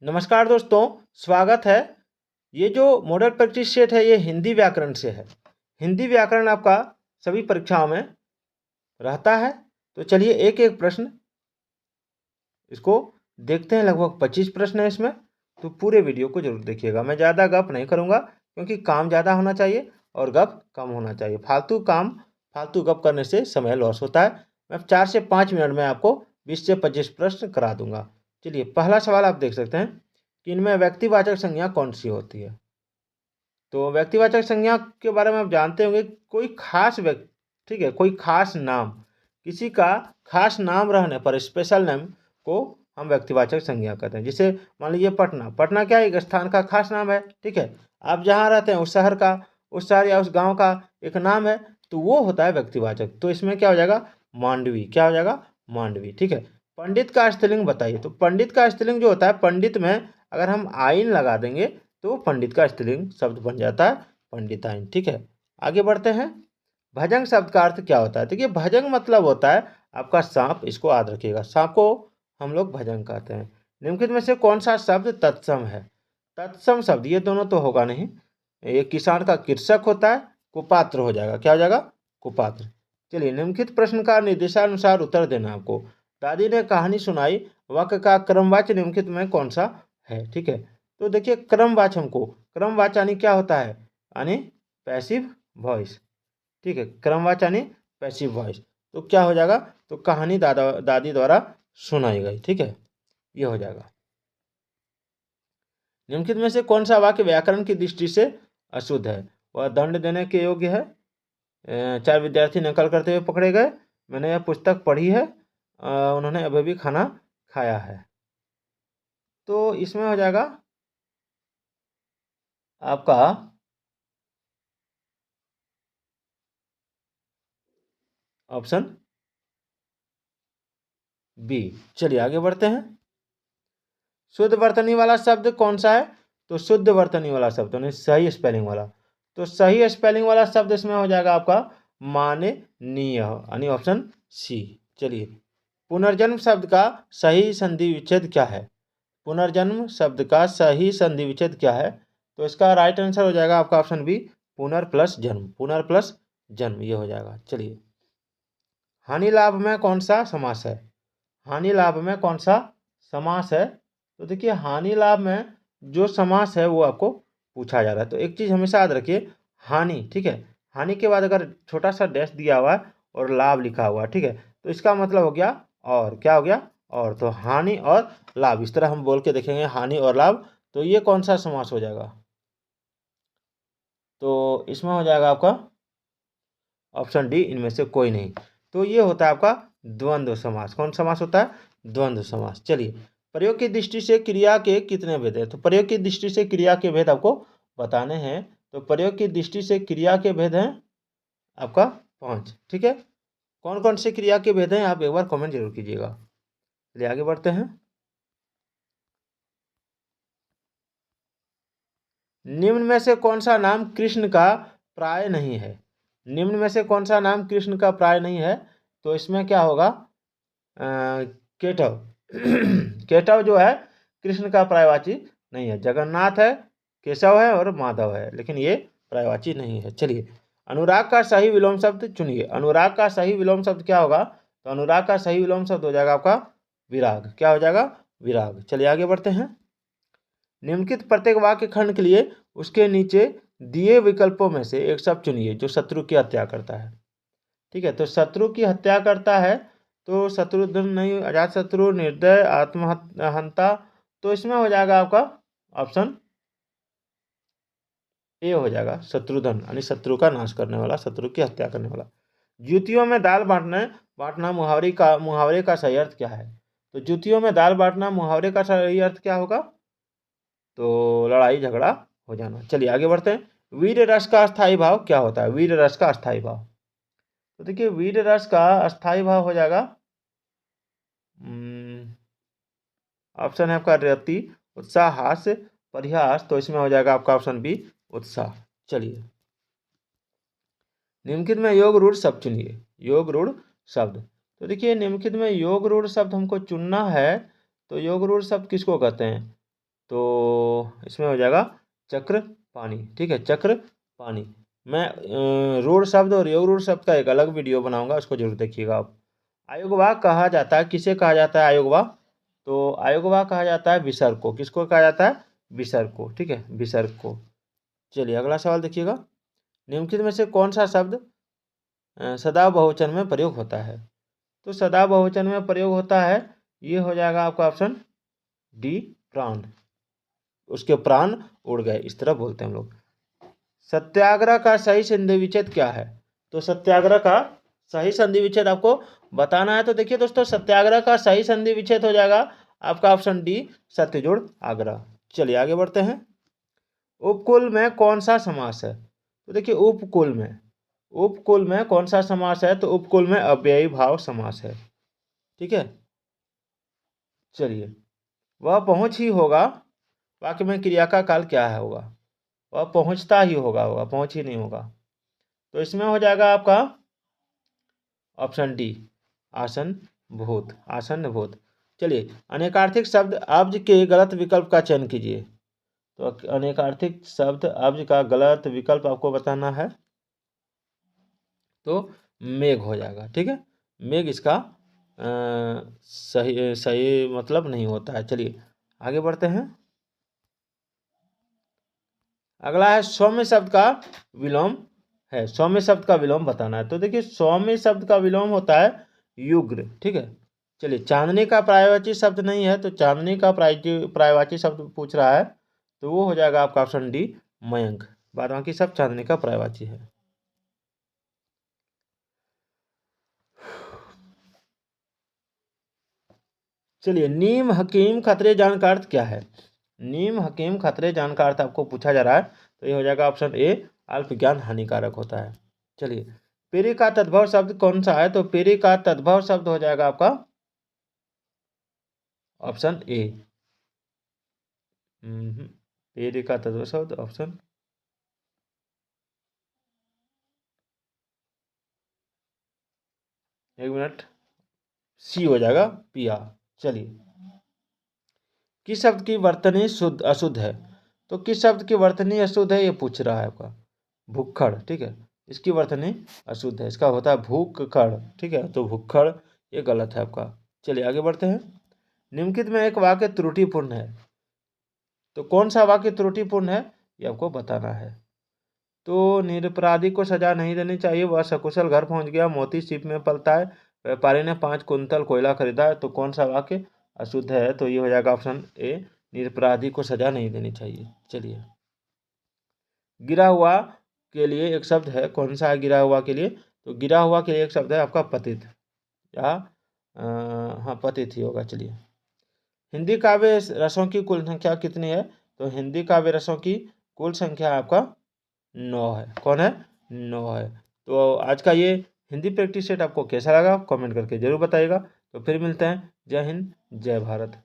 नमस्कार दोस्तों, स्वागत है। ये जो मॉडल प्रैक्टिस सेट है ये हिंदी व्याकरण से है। हिंदी व्याकरण आपका सभी परीक्षाओं में रहता है। तो चलिए एक एक प्रश्न इसको देखते हैं। लगभग 25 प्रश्न है इसमें, तो पूरे वीडियो को जरूर देखिएगा। मैं ज़्यादा गप नहीं करूँगा क्योंकि काम ज़्यादा होना चाहिए और गप कम होना चाहिए। फालतू गप करने से समय लॉस होता है। मैं 4 से 5 मिनट में आपको 20 से 25 प्रश्न करा दूंगा। चलिए पहला सवाल आप देख सकते हैं कि इनमें व्यक्तिवाचक संज्ञा कौन सी होती है। तो व्यक्तिवाचक संज्ञा के बारे में आप जानते होंगे, कोई खास व्यक्ति, ठीक है, कोई खास नाम, किसी का खास नाम रहने पर स्पेशल नेम को हम व्यक्तिवाचक संज्ञा कहते हैं। जैसे मान लीजिए पटना, पटना क्या है, एक स्थान का खास नाम है। ठीक है, आप जहाँ रहते हैं उस शहर का, उस शहर या उस गांव का एक नाम है, तो वो होता है व्यक्तिवाचक। तो इसमें क्या हो जाएगा, मांडवी। क्या हो जाएगा, मांडवी। ठीक है, पंडित का स्त्रीलिंग बताइए। तो पंडित का स्त्रीलिंग जो होता है, पंडित में अगर हम आइन लगा देंगे तो पंडित का स्त्रीलिंग शब्द बन जाता है पंडिताइन। ठीक है, आगे बढ़ते हैं। भजंग शब्द का अर्थ क्या होता है। देखिए भजंग मतलब होता है आपका सांप। इसको याद रखिएगा, सांप को हम लोग भजंग कहते हैं। निम्नलिखित में से कौन सा शब्द तत्सम है। तत्सम शब्द, ये दोनों तो होगा नहीं। ये किसान का कृषक होता है, कुपात्र हो जाएगा। क्या हो जाएगा, कुपात्र। चलिए निम्नलिखित प्रश्न का निर्देशानुसार उत्तर देना आपको। दादी ने कहानी सुनाई, वाक्य का क्रमवाच्य निम्नलिखित में कौन सा है। ठीक है, तो देखिए क्रमवाच, हमको क्रमवाच यानी क्या होता है, यानी पैसिव वॉइस। ठीक है, क्रमवाच यानी पैसिव वॉइस। तो क्या हो जाएगा, तो कहानी दादी द्वारा सुनाई गई। ठीक है, ये हो जाएगा। निम्नलिखित में से कौन सा वाक्य व्याकरण की दृष्टि से अशुद्ध है। वह दंड देने के योग्य है। 4 विद्यार्थी नकल करते हुए पकड़े गए। मैंने यह पुस्तक पढ़ी है। उन्होंने अभी भी खाना खाया है। तो इसमें हो जाएगा आपका ऑप्शन बी। चलिए आगे बढ़ते हैं। शुद्ध वर्तनी वाला शब्द कौन सा है। तो शुद्ध वर्तनी वाला शब्द यानी सही स्पेलिंग वाला, तो सही स्पेलिंग वाला शब्द इसमें हो जाएगा आपका माननीय, यानी ऑप्शन सी। चलिए, पुनर्जन्म शब्द का सही संधि विच्छेद क्या है। पुनर्जन्म शब्द का सही संधि विच्छेद क्या है। तो इसका राइट आंसर हो जाएगा आपका ऑप्शन बी, पुनर प्लस जन्म। पुनर प्लस जन्म, ये हो जाएगा। चलिए, हानि लाभ में कौन सा समास है। हानि लाभ में कौन सा समास है। तो देखिए हानि लाभ में जो समास है वो आपको पूछा जा रहा है। तो एक चीज़ हमेशा याद रखिए, हानि, ठीक है, हानि के बाद अगर छोटा सा डैश दिया हुआ है और लाभ लिखा हुआ है, ठीक है, तो इसका मतलब हो गया और। क्या हो गया, और। तो हानि और लाभ, इस तरह हम बोल के देखेंगे, हानि और लाभ। तो ये कौन सा समास हो जाएगा, तो इसमें हो जाएगा आपका ऑप्शन डी, इनमें से कोई नहीं। तो ये होता है आपका द्वंद्व समास। कौन समास होता है, द्वंद्व समास। चलिए, प्रयोग की दृष्टि से क्रिया के कितने भेद हैं। तो प्रयोग की दृष्टि से क्रिया के भेद आपको बताने हैं। तो प्रयोग की दृष्टि से क्रिया के भेद हैं आपका 5। ठीक है, कौन कौन से क्रिया के भेद हैं आप एक बार कमेंट जरूर कीजिएगा। चलिए आगे बढ़ते हैं। निम्न में से कौन सा नाम कृष्ण का प्राय नहीं है। निम्न में से कौन सा नाम कृष्ण का प्राय नहीं है। तो इसमें क्या होगा, केटव। केटव जो है कृष्ण का प्रायवाची नहीं है। जगन्नाथ है, केशव है और माधव है, लेकिन ये प्रायवाची नहीं है। चलिए, अनुराग का सही विलोम शब्द चुनिए। अनुराग का सही विलोम शब्द क्या होगा। तो अनुराग का सही विलोम शब्द हो जाएगा आपका विराग। क्या हो जाएगा, विराग। चलिए आगे बढ़ते हैं। निम्नलिखित प्रत्येक वाक्य खंड के लिए उसके नीचे दिए विकल्पों में से एक शब्द चुनिए जो शत्रु की हत्या करता है। ठीक है, तो शत्रु की हत्या करता है, तो शत्रुघ्न नहीं, अजात शत्रु, निर्दय, आत्महंता। तो इसमें हो जाएगा आपका ऑप्शन ए हो जाएगा, शत्रुघ्न, यानी शत्रु का नाश करने वाला, शत्रु की हत्या करने वाला। जूतियों में दाल बांटना मुहावरे का सही अर्थ क्या है। तो जूतियों में दाल बांटना मुहावरे का सही अर्थ क्या होगा, तो लड़ाई झगड़ा हो जाना। चलिए आगे बढ़ते हैं। वीर रस का अस्थाई भाव क्या होता है। वीर रस का अस्थाई भाव, तो देखिए वीर रस का अस्थाई भाव हो जाएगा, ऑप्शन है आपका रति, उत्साह, हास्य, परिहास। तो इसमें हो जाएगा आपका ऑप्शन बी, उत्साह। चलिए, निम्नलिखित में योग रूढ़ शब्द चुनिए। योग रूढ़ शब्द, तो देखिए निम्नलिखित में योग रूढ़ शब्द हमको चुनना है। तो योग रूढ़ शब्द किसको कहते हैं, तो इसमें हो जाएगा चक्र पानी। ठीक है, चक्र पानी। मैं रूढ़ शब्द और योग शब्द का एक अलग वीडियो बनाऊंगा, उसको जरूर देखिएगा आप। आयुर्वाह कहा जाता है, किसे कहा जाता है आयुर्वाह? तो आयुर्वाह कहा जाता है विसर्ग को। किसको कहा जाता है? विसर्ग को। ठीक है, विसर्ग को। चलिए अगला सवाल देखिएगा। निम्नलिखित में से कौन सा शब्द सदा बहुवचन में प्रयोग होता है? तो सदा बहुवचन में प्रयोग होता है, ये हो जाएगा आपका ऑप्शन डी, प्राण। उसके प्राण उड़ गए, इस तरह बोलते हैं हम लोग। सत्याग्रह का सही संधि विच्छेद क्या है? तो सत्याग्रह का सही संधि विच्छेद आपको बताना है। तो देखिए दोस्तों, सत्याग्रह का सही संधि विच्छेद हो जाएगा आपका ऑप्शन डी, सत्यजुड़ आग्रह। चलिए आगे बढ़ते हैं। उपकुल में कौन सा समास है? तो देखिए उपकुल में कौन सा समास है? तो उपकुल में अव्ययी भाव समास है। ठीक है, चलिए। वह पहुंच ही होगा, वाक्य में क्रिया का काल क्या है होगा? वह पहुंचता ही होगा पहुंच ही नहीं होगा। तो इसमें हो जाएगा आपका ऑप्शन डी, आसन भूत, आसन भूत। चलिए, अनेकार्थिक शब्द अब्ज के गलत विकल्प का चयन कीजिए। तो अनेकार्थिक शब्द अब्ज का गलत विकल्प आपको बताना है, तो मेघ हो जाएगा। ठीक है, मेघ इसका सही सही मतलब नहीं होता है। चलिए आगे बढ़ते हैं। अगला है सौम्य शब्द का विलोम है। सौम्य शब्द का विलोम बताना है। तो देखिए, सौम्य शब्द का विलोम होता है युग्र। ठीक है, चलिए। चांदनी का पर्यायवाची शब्द नहीं है, तो चांदनी का पर्यायवाची शब्द पूछ रहा है, तो वो हो जाएगा आपका ऑप्शन डी, मयंक। बाद बाकी सब चांदनी का पर्यायवाची है। चलिए, नीम हकीम खतरे जान का अर्थ क्या है? नीम हकीम खतरे जान का अर्थ आपको पूछा जा रहा है, तो ये हो जाएगा ऑप्शन ए, अल्प ज्ञान हानिकारक होता है। चलिए, पीरी का तद्भव शब्द कौन सा है? तो पीरी का तद्भव शब्द हो जाएगा आपका ऑप्शन ए। पीरी का तद्भव शब्द ऑप्शन, एक मिनट, सी हो जाएगा, पिया। चलिए, किस शब्द की वर्तनी शुद्ध अशुद्ध है? तो किस शब्द की वर्तनी अशुद्ध है, ये पूछ रहा है आपका। भुक्खड़। ठीक है, इसकी वर्तनी अशुद्ध है, इसका होता है भूखड़। ठीक है, तो भुक्खड़ ये गलत है आपका। चलिए आगे बढ़ते हैं। निम्नलिखित में एक वाक्य त्रुटिपूर्ण है, तो कौन सा वाक्य त्रुटिपूर्ण है, ये आपको बताना है। तो निरपराधी को सजा नहीं देनी चाहिए, वह सकुशल घर पहुंच गया, मोती सीप में पलता है, व्यापारी ने 5 कुंतल कोयला खरीदा है। तो कौन सा वाक्य अशुद्ध है? तो ये हो जाएगा ऑप्शन ए, निरपराधी को सजा नहीं देनी चाहिए। चलिए, गिरा हुआ के लिए एक शब्द है, कौन सा है गिरा हुआ के लिए? तो गिरा हुआ के लिए एक शब्द है आपका पतित, या हाँ पतित ही होगा। चलिए, हिंदी काव्य रसों की कुल संख्या कितनी है? तो हिंदी काव्य रसों की कुल संख्या आपका 9 है। कौन है? 9 है। तो आज का ये हिंदी प्रैक्टिस सेट आपको कैसा लगा, कमेंट करके जरूर बताइएगा। तो फिर मिलते हैं। जय हिंद, जय भारत।